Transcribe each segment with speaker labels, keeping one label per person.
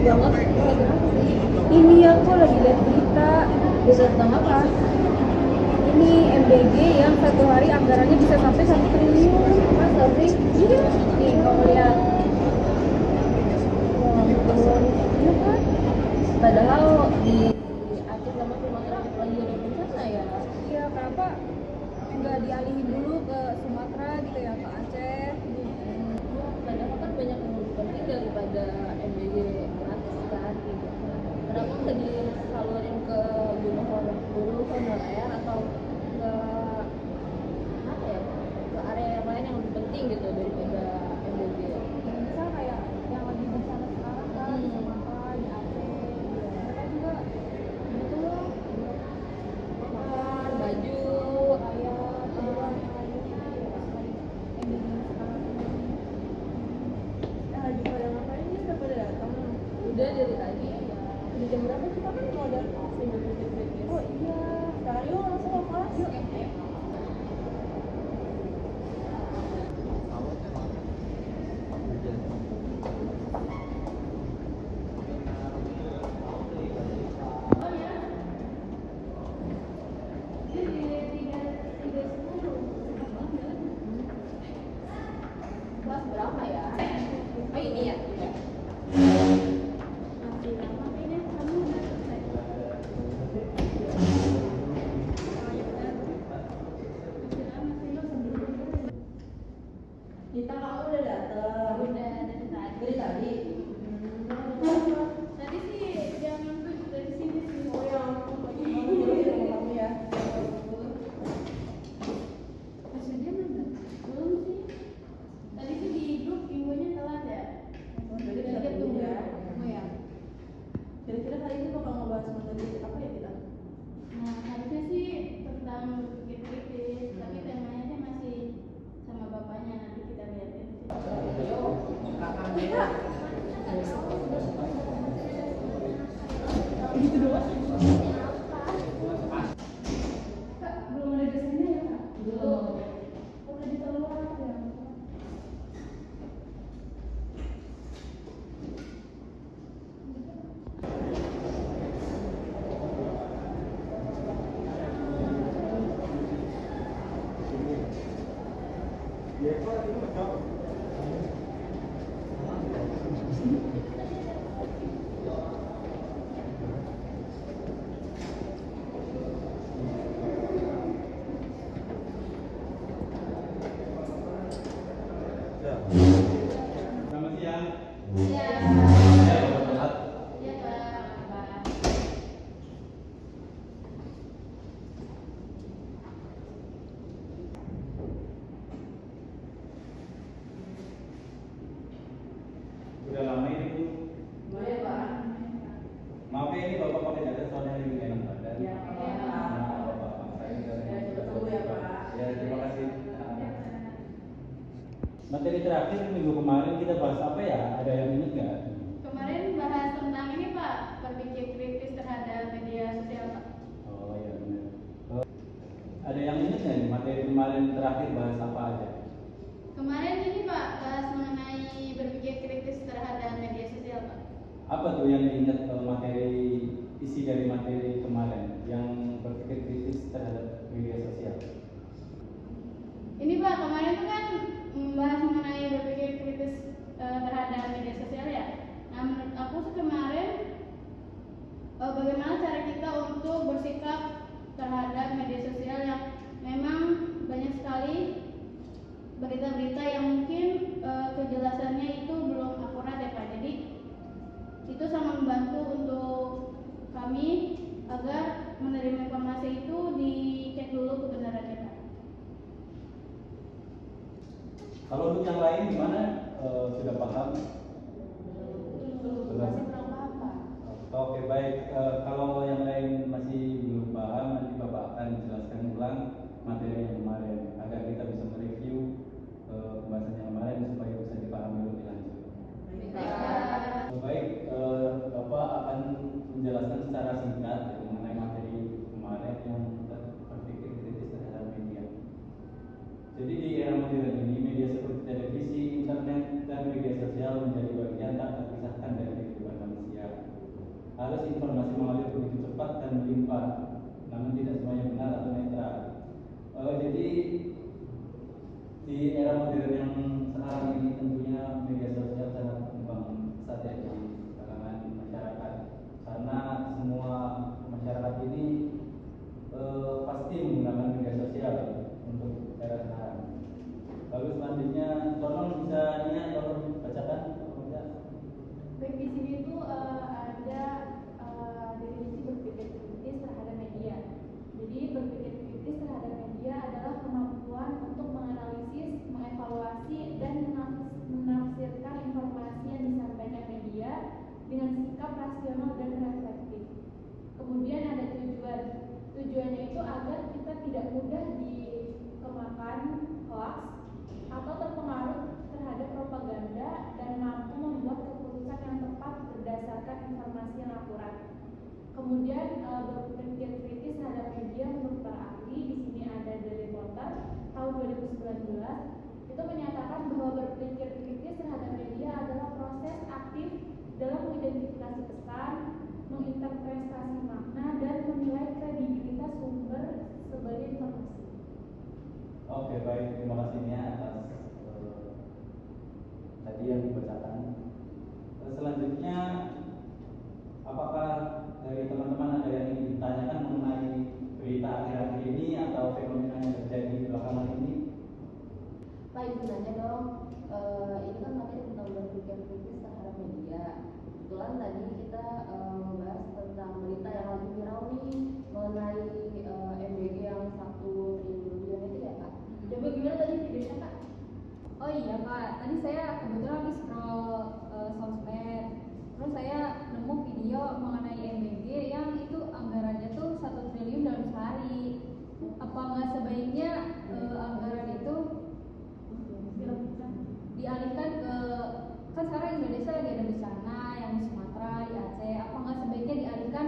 Speaker 1: banget. Ini aku lagi lihat berita. Berita tentang apa? Ini MBG yang satu hari anggarannya bisa sampai 1 triliun. Masa sih? Iya. Nih kamu lihat. Iya kan? Padahal di Aceh sama Sumatera lagi ada bencana ya. Iya, kenapa nggak dialihin dulu ke Sumatera gitu ya, ke Aceh? Padahal kan banyak yang lebih penting daripada MBG gratis kan gitu. Kenapa nggak disalurin ke guru honorer atau ke apa ya, ke area yang lain yang lebih penting gitu daripada MBG? Misal kayak yang lagi bencana sekarang kan di Sumatera, di Aceh, mereka juga butuh makan, baju, ayam, yang lainnya ya MBG sekarang ini. Lagi pada ngapain nih? Udah pada datang? Udah dari tadi ya. Udah jam berapa? Kita kan mau ada aksi berikut-berikut. Oh iya. Sekarang yuk langsung ke kelas. Yuk. Kelas berapa ya? Oh ini ya? Kita kamu udah datang? Udah dari tadi. Dari tadi? Tadi sih jam 7 dari sini sih. Oh ya, kamu ya. Maksudnya mana? Belum sih. Tadi sih di grup infonya telat ya. Jadi kita tunggu ya. Oh ya. Kira-kira hari ini bakal ngebahas materi apa ya kita? Nah, harusnya sih tentang berpikir kritis, tapi temanya sih masih sama bapaknya, nanti kita lihat ya. Gitu doang. Kak, belum ada desainnya ya kak? Belum. Udah dikeluar ya.
Speaker 2: Selamat siang.
Speaker 1: Iya.
Speaker 2: Ya, Bapak Telat.
Speaker 1: Iya kak.
Speaker 2: Udah lama ini Bu.
Speaker 1: Boleh pak.
Speaker 2: Maaf ya ini Bapak pakai jaket soalnya lagi nggak enak badan.
Speaker 1: Iya pak.
Speaker 2: Nah, Bapak saya juga.
Speaker 1: Ya, coba tunggu ya pak.
Speaker 2: Ya, terima kasih. Materi terakhir minggu kemarin kita bahas apa ya? Ada yang ingat nggak?
Speaker 1: Kemarin bahas tentang ini pak, berpikir kritis terhadap media sosial pak.
Speaker 2: Oh iya benar. Ada yang ingat nggak nih materi kemarin terakhir bahas apa aja?
Speaker 1: Kemarin ini pak, bahas mengenai berpikir kritis terhadap media sosial pak.
Speaker 2: Apa tuh yang diingat materi isi dari materi kemarin yang berpikir kritis terhadap media sosial?
Speaker 1: Ini pak, kemarin itu kan membahas mengenai berpikir kritis terhadap media sosial ya. Nah menurut aku sih kemarin bagaimana cara kita untuk bersikap terhadap media sosial yang memang banyak sekali berita-berita yang mungkin kejelasannya itu belum akurat ya pak. Jadi itu sangat membantu untuk kami agar menerima informasi itu dicek dulu kebenarannya pak.
Speaker 2: Kalau untuk yang lain gimana? Sudah paham? Belum. Oke baik. Kalau yang lain masih belum paham, nanti Bapak akan jelaskan ulang materi yang kemarin agar kita bisa mereview pembahasan yang kemarin supaya bisa dipahami lebih lanjut. Baik, Bapak akan menjelaskan secara singkat mengenai materi kemarin yang berpikir kritis terhadap media. Jadi di era modern ini media seperti televisi, internet, dan media sosial menjadi bagian tak terpisahkan dari kehidupan manusia. harus informasi mengalir begitu cepat dan melimpah, namun tidak semuanya benar atau netral. Jadi di era modern yang sekarang ini tentunya media sosial sangat berkembang pesat ya di kalangan masyarakat, karena semua masyarakat ini pasti menggunakan media sosial untuk era sekarang. Lalu selanjutnya, tolong bisa ini ya, tolong bacakan.
Speaker 3: Baik, di sini itu ada definisi berpikir kritis terhadap media. Jadi berpikir kritis terhadap media adalah kemampuan untuk menganalisis, mengevaluasi, dan menafsirkan informasi yang disampaikan media dengan sikap rasional dan reflektif. Kemudian ada tujuan. Tujuannya itu agar kita tidak mudah dikemakan hoax atau terpengaruh terhadap propaganda dan mampu membuat keputusan yang tepat berdasarkan informasi yang akurat. Kemudian berpikir kritis terhadap media menurut para ahli, di sini ada dari Potter tahun 2019 itu menyatakan bahwa berpikir kritis terhadap media adalah proses aktif dalam mengidentifikasi pesan, menginterpretasi makna, dan menilai kredibilitas sumber sebagai informasi.
Speaker 2: Oke, baik, terima kasih Nia atas tadi yang dibacakan. Selanjutnya, apakah dari teman-teman ada yang ingin ditanyakan mengenai berita akhir-akhir ini atau fenomena yang terjadi belakangan ini?
Speaker 1: Pak, izin aja dong. Ini kan materi tentang berpikir kritis terhadap media. Kebetulan tadi kita membahas tentang berita yang lagi viral nih mengenai MBG yang 1 triliun itu ya Kak. Coba gimana tadi videonya Kak? Oh iya Kak, tadi saya kebetulan habis scroll sosmed, terus saya nemu video mengenai MBG yang itu anggarannya tuh 1 triliun dalam sehari. Apa nggak sebaiknya anggaran itu dialihkan ke, kan sekarang Indonesia lagi ada bencana yang di Sumatera, di Aceh, apa nggak sebaiknya dialihkan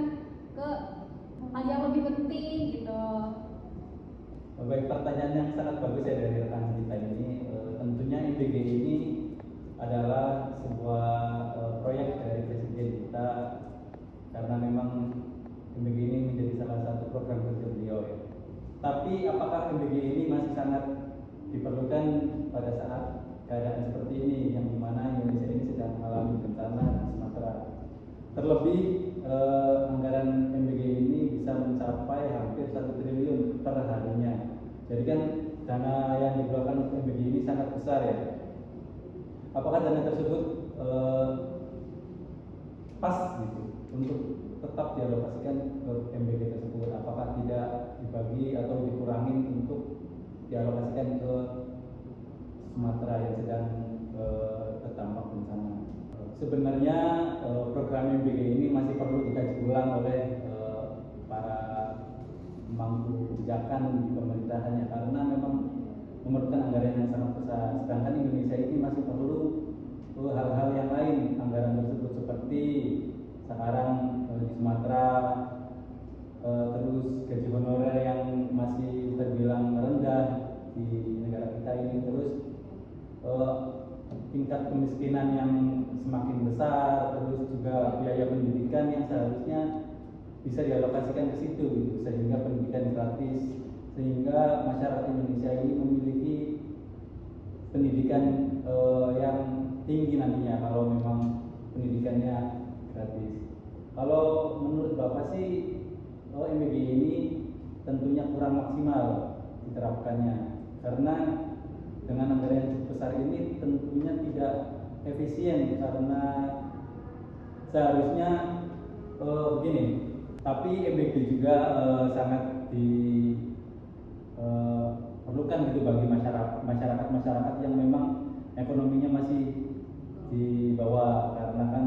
Speaker 1: ke hal yang lebih penting gitu.
Speaker 2: Baik, pertanyaan yang sangat bagus ya dari rekan kita ini. Tentunya MBG ini adalah sebuah proyek dari presiden kita, karena memang MBG ini menjadi salah satu program kerja beliau ya. Tapi apakah MBG ini masih sangat diperlukan pada saat keadaan seperti ini, yang dimana Indonesia ini sedang mengalami bencana di Sumatera? Terlebih anggaran MBG ini bisa mencapai hampir 1 triliun per harinya. Jadi kan dana yang dikeluarkan untuk MBG ini sangat besar ya. Apakah dana tersebut pas gitu untuk tetap dialokasikan ke MBG tersebut? Apakah tidak dibagi atau dikurangi untuk dialokasikan ke Sumatera yang sedang terdampak bencana? Sebenarnya program MBG ini masih perlu dikaji ulang oleh para pemangku kebijakan di pemerintahannya, karena memang memerlukan anggaran yang sangat besar. Sedangkan Indonesia ini masih perlu hal-hal yang lain anggaran tersebut, seperti sekarang di Sumatera terus gaji honorer yang masih terbilang rendah di negara kita ini, terus tingkat kemiskinan yang semakin besar, terus juga biaya pendidikan yang seharusnya bisa dialokasikan ke situ gitu, sehingga pendidikan gratis, sehingga masyarakat Indonesia ini memiliki pendidikan yang tinggi nantinya kalau memang pendidikannya gratis. Kalau menurut Bapak sih MBG ini tentunya kurang maksimal diterapkannya, karena dengan anggaran yang cukup besar ini tentunya tidak efisien, karena seharusnya begini. Tapi MBG juga sangat diperlukan gitu bagi masyarakat yang memang ekonominya masih di bawah, karena kan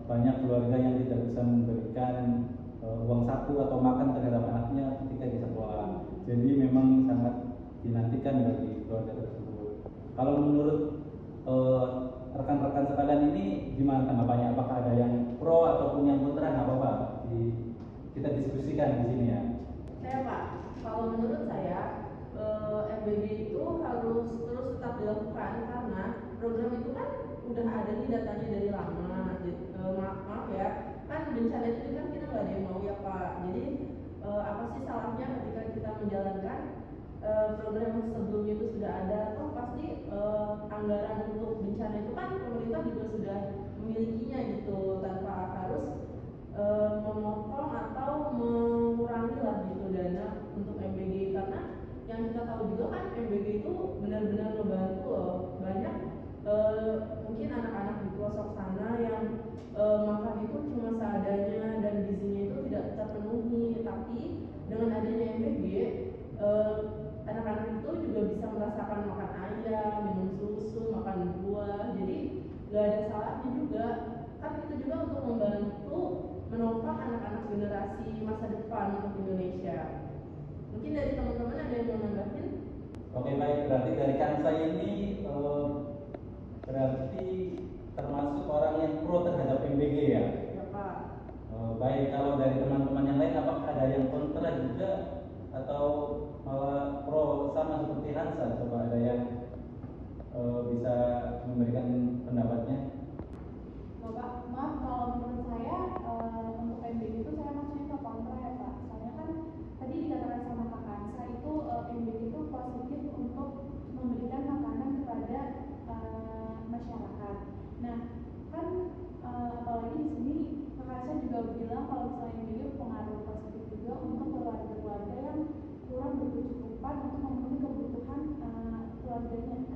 Speaker 2: banyak keluarga yang tidak bisa memberikan uang saku atau makan terhadap anaknya ketika di sekolah. Jadi memang sangat dinantikan bagi keluarga tersebut. Kalau menurut rekan-rekan sekalian ini gimana tanggapannya? Apakah ada yang pro ataupun yang kontra? Nggak apa-apa, kita diskusikan di sini ya.
Speaker 4: Saya Pak, kalau menurut saya MBG itu harus terus tetap dilakukan, karena program itu kan udah ada nih datanya dari lama. Maaf ya, kan bencana itu kan kita nggak ada yang mau ya Pak. Jadi apa sih salahnya ketika kita menjalankan program yang sebelumnya itu sudah ada, toh pasti anggaran untuk bencana itu kan pemerintah juga sudah memilikinya gitu, tanpa harus memotong atau mengurangi lah gitu dana untuk MBG. Karena yang kita tahu juga kan MBG itu benar-benar membantu loh. Banyak mungkin anak-anak di pelosok sana yang makan itu cuma seadanya dan gizinya itu tidak terpenuhi, tapi dengan adanya MBG anak-anak itu juga bisa merasakan makan ayam, minum susu, makan buah. Jadi gak ada salahnya juga, kan itu juga untuk membantu menopang anak-anak generasi masa depan untuk Indonesia. Mungkin dari teman-teman ada yang mau nambahin?
Speaker 2: Oke baik, berarti dari Kansa ini berarti termasuk orang yang pro terhadap MBG ya?
Speaker 4: Ya Pak.
Speaker 2: Baik, kalau dari teman-teman yang lain apakah ada yang kontra juga atau malah pro sama seperti Hansa? Coba ada yang bisa memberikan pendapatnya?
Speaker 3: Bapak, maaf kalau menurut saya untuk MBG itu saya maksudnya ke kontra ya Pak. Soalnya kan tadi dikatakan sama Kak Kansa itu MBG itu positif untuk memberikan makanan kepada masyarakat. Nah, kan apalagi di sini Kak Kansa juga bilang kalau misalnya MBG pengaruh positif juga untuk keluarga-keluarga yang kurang berkecukupan untuk memenuhi kebutuhan keluarganya.